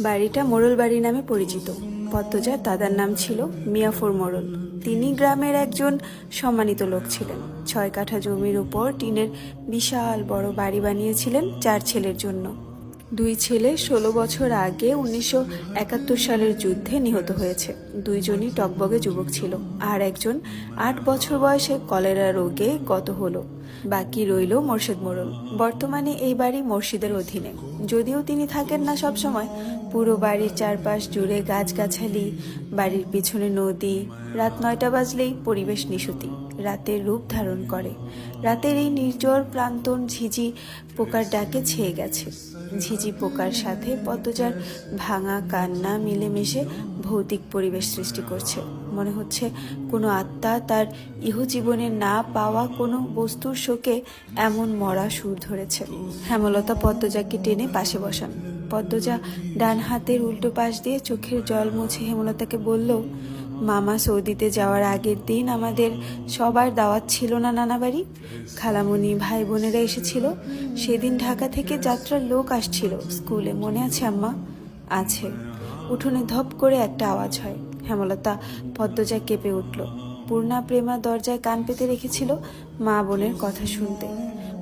বাড়িটা মোড়ল বাড়ি নামে পরিচিত। পদ্মজার দাদার নাম ছিল মিয়াফর মোড়ল। তিনি গ্রামের একজন সম্মানিত লোক ছিলেন। 6 কাঠা জমির উপর টিনের বিশাল বড় বাড়ি বানিয়েছিলেন 4 ছেলের জন্য। 2 ছেলে 16 বছর আগে 1971 সালের যুদ্ধে নিহত হয়েছে। 2জনই টকবগে যুবক ছিল, আর একজন 8 বছর বয়সে কলেরা রোগে গত হলো। বাকি রইল মোর্শেদ মোড়ল। বর্তমানে এই বাড়ি মসজিদের অধীনে, যদিও তিনি থাকেন না সব সময়। পুরো বাড়ির চারপাশ জুড়ে গাছগাছালি, বাড়ির পিছনে নদী। রাত 9টা বাজলেই পরিবেশ নিশুতি, রাতের রূপ ধারণ করে। রাতের এই নির্জন প্রান্তন ঝিঝি পোকার ডাকে ছেয়ে গেছে। ঝিঝি পোকার সাথে পদ্মজার ভাঙা কান্না মিলেমিশে ভৌতিক পরিবেশ সৃষ্টি করছে। মনে হচ্ছে কোনো আত্মা তার ইহজীবনে না পাওয়া কোনো বস্তুর শোকে এমন মরা সুর ধরেছে। হেমলতা পদ্মজাকে টেনে পাশে বসান। পদ্মজা ডান হাতের উল্টো পাশ দিয়ে চোখের জল মুছে হেমলতাকে বলল, মামা সৌদিতে যাওয়ার আগের দিন আমাদের সবার দাওয়াত ছিল না নানা বাড়ি? খালামণি, ভাই বোনেরা এসেছিল। সেদিন ঢাকা থেকে যাত্রার লোক আসছিল স্কুলে, মনে আছে আম্মা? আছে। উঠোনে ধপ করে একটা আওয়াজ হয়। হেমলতা পদ্মজা কেঁপে উঠল। পূর্ণা প্রেমা দরজায় কান পেতে রেখেছিল মা বোনের কথা শুনতে।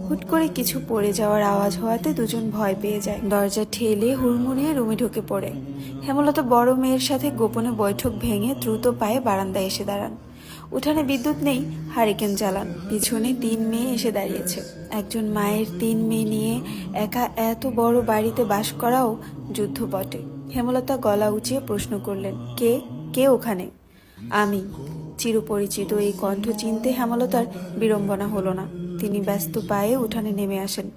হুট করে কিছু পড়ে যাওয়ার আওয়াজ হওয়াতে দুজন ভয় পেয়ে যায়। দরজা ঠেলে হুড়মুড়িয়ে রুমে ঢুকে পড়ে। হেমলতা বড় মেয়ের সাথে গোপনে বৈঠক ভেঙে দ্রুত পায়ে বারান্দায় এসে দাঁড়ান। উঠানে বিদ্যুৎ নেই, হারিকেন জ্বালান। পিছনে 3 মেয়ে এসে দাঁড়িয়েছে। একজন মায়ের 3 মেয়ে নিয়ে একা এত বড় বাড়িতে বাস করাও যুদ্ধ বটে। হেমলতা গলা উঁচিয়ে প্রশ্ন করলেন, কে কে ওখানে? আমি। চিরপরিচিত এই কণ্ঠ চিনতে হেমলতার বিড়ম্বনা হলো না। তিনি ব্যস্ত পায়ে উঠানে নেমে আসেন।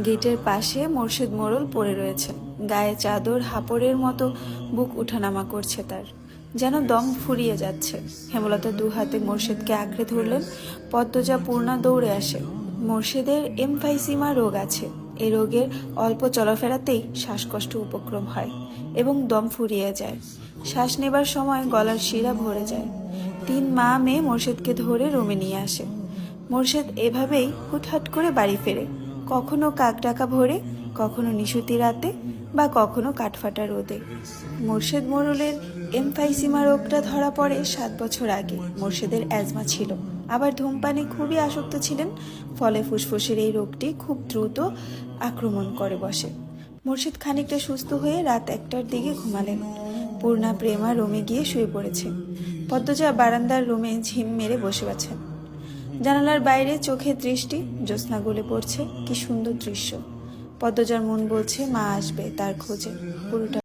গেটের পাশে মোর্শেদ মোড়ল পড়ে রয়েছেন। গায়ে চাদর, হাপড়ের মতো বুক উঠানামা করছে তার, যেন দম ফুরিয়ে যাচ্ছে। হেমলতা 2 হাতে মোর্শেদকে আঁকড়ে ধরলেন। পদ্মজা পূর্ণা দৌড়ে আসে। মোর্শেদের এমফাইসিমা রোগ আছে। এই রোগের অল্প চলাফেরাতেই শ্বাসকষ্ট উপক্রম হয় এবং দম ফুরিয়ে যায়। শ্বাস নেবার সময় গলার শিরা ভরে যায়। 3 মা মেয়ে মোর্শেদকে ধরে রুমে নিয়ে আসে। মোর্শেদ এভাবেই হুটহাট করে বাড়ি ফেরে, কখনো কাক ডাকা ভোরে, কখনো নিশুতি রাতে, বা কখনো কাঠফাটা রোদে। মোর্শেদ মোড়লের এমফাইসিমা রোগটা ধরা পড়ে 7 বছর আগে। মোর্শেদের অ্যাজমা ছিল, আবার ধূমপানে খুবই আসক্ত ছিলেন। ফলে ফুসফুসের এই রোগটি খুব দ্রুত আক্রমণ করে বসে। মোর্শেদ খানিকটা সুস্থ হয়ে রাত 1টার দিকে ঘুমালেন। পূর্ণা প্রেমা রুমে গিয়ে শুয়ে পড়েছে। পদ্মজা বারান্দার রুমে ঝিম মেরে বসে আছেন। জানালার বাইরে চোখের দৃষ্টি, জ্যোৎস্না গলে পড়ছে। কি সুন্দর দৃশ্য। পদ্মজার মন বলছে মা আসবে তার খোঁজে। পুরোটা